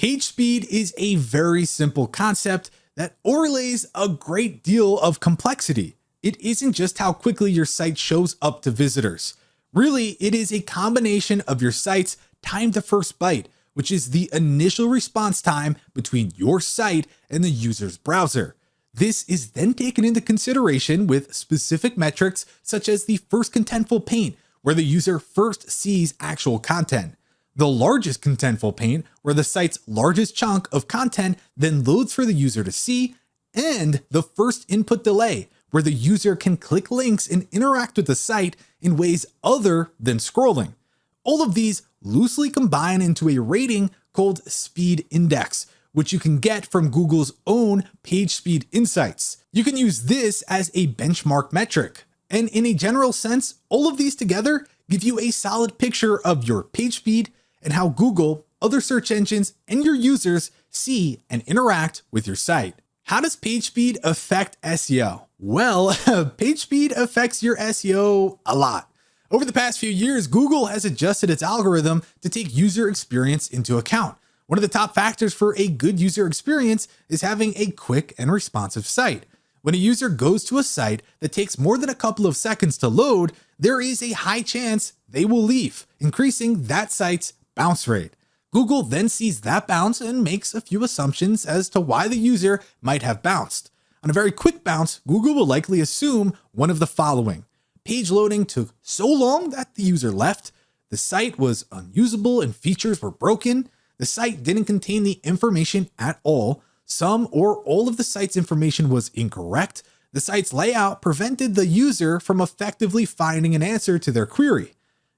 Page speed is a very simple concept that overlays a great deal of complexity. It isn't just how quickly your site shows up to visitors. Really, it is a combination of your site's time to first byte, which is the initial response time between your site and the user's browser. This is then taken into consideration with specific metrics such as the first contentful paint, where the user first sees actual content, the largest contentful paint, where the site's largest chunk of content then loads for the user to see, and the first input delay, where the user can click links and interact with the site in ways other than scrolling. All of these loosely combine into a rating called Speed Index, which you can get from Google's own Page Speed Insights. You can use this as a benchmark metric. And in a general sense, all of these together give you a solid picture of your page speed and how Google, other search engines, and your users see and interact with your site. How does page speed affect SEO? Well, page speed affects your SEO a lot. Over the past few years, Google has adjusted its algorithm to take user experience into account. One of the top factors for a good user experience is having a quick and responsive site. When a user goes to a site that takes more than a couple of seconds to load, there is a high chance they will leave, increasing that site's bounce rate. Google then sees that bounce and makes a few assumptions as to why the user might have bounced. On a very quick bounce, Google will likely assume one of the following. Page loading took so long that the user left, the site was unusable and features were broken, the site didn't contain the information at all, some or all of the site's information was incorrect, the site's layout prevented the user from effectively finding an answer to their query.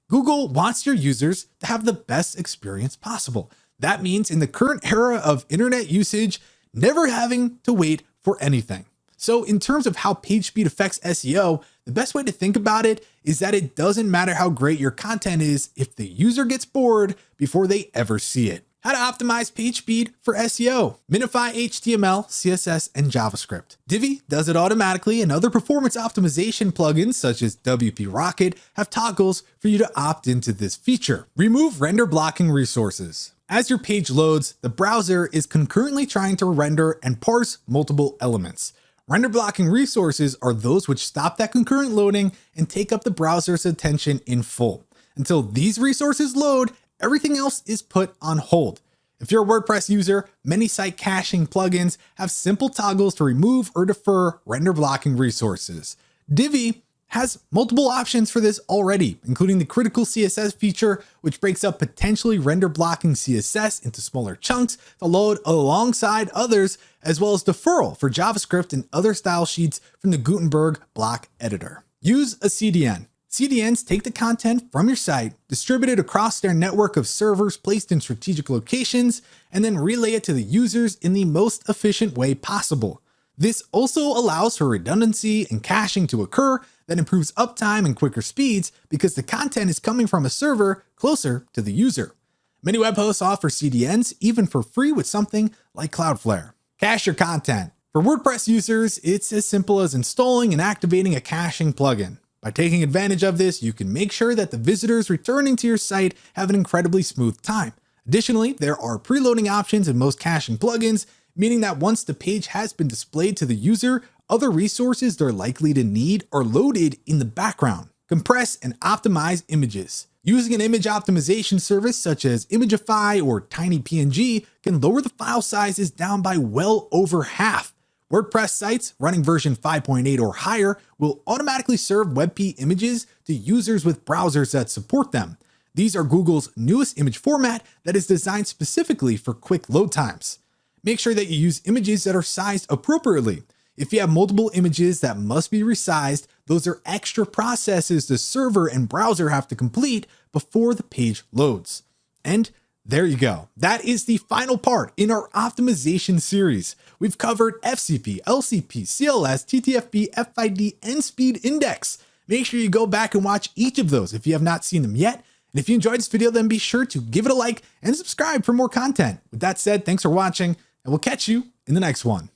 Google wants your users to have the best experience possible. That means in the current era of internet usage, never having to wait for anything. So in terms of how page speed affects SEO, the best way to think about it is that it doesn't matter how great your content is if the user gets bored before they ever see it. How to optimize page speed for SEO. Minify HTML, CSS, and JavaScript. Divi does it automatically, and other performance optimization plugins such as WP Rocket have toggles for you to opt into this feature. Remove render blocking resources. As your page loads, the browser is concurrently trying to render and parse multiple elements. Render blocking resources are those which stop that concurrent loading and take up the browser's attention in full. Until these resources load, everything else is put on hold. If you're a WordPress user, many site caching plugins have simple toggles to remove or defer render blocking resources. Divi has multiple options for this already, including the critical CSS feature, which breaks up potentially render blocking CSS into smaller chunks to load alongside others, as well as deferral for JavaScript and other style sheets from the Gutenberg block editor. Use a CDN. CDNs take the content from your site, distribute it across their network of servers placed in strategic locations, and then relay it to the users in the most efficient way possible. This also allows for redundancy and caching to occur that improves uptime and quicker speeds because the content is coming from a server closer to the user. Many web hosts offer CDNs even for free with something like Cloudflare. Cache your content. For WordPress users, it's as simple as installing and activating a caching plugin. By taking advantage of this, you can make sure that the visitors returning to your site have an incredibly smooth time. Additionally, there are preloading options in most caching plugins, meaning that once the page has been displayed to the user, other resources they're likely to need are loaded in the background. Compress and optimize images. Using an image optimization service such as Imagify or TinyPNG can lower the file sizes down by well over half. WordPress sites running version 5.8 or higher will automatically serve WebP images to users with browsers that support them. These are Google's newest image format that is designed specifically for quick load times. Make sure that you use images that are sized appropriately. If you have multiple images that must be resized, those are extra processes the server and browser have to complete before the page loads. And there you go. That is the final part in our optimization series. We've covered FCP, LCP, CLS, TTFB, FID, and Speed Index. Make sure you go back and watch each of those if you have not seen them yet. And if you enjoyed this video, then be sure to give it a like and subscribe for more content. With that said, thanks for watching, and we'll catch you in the next one.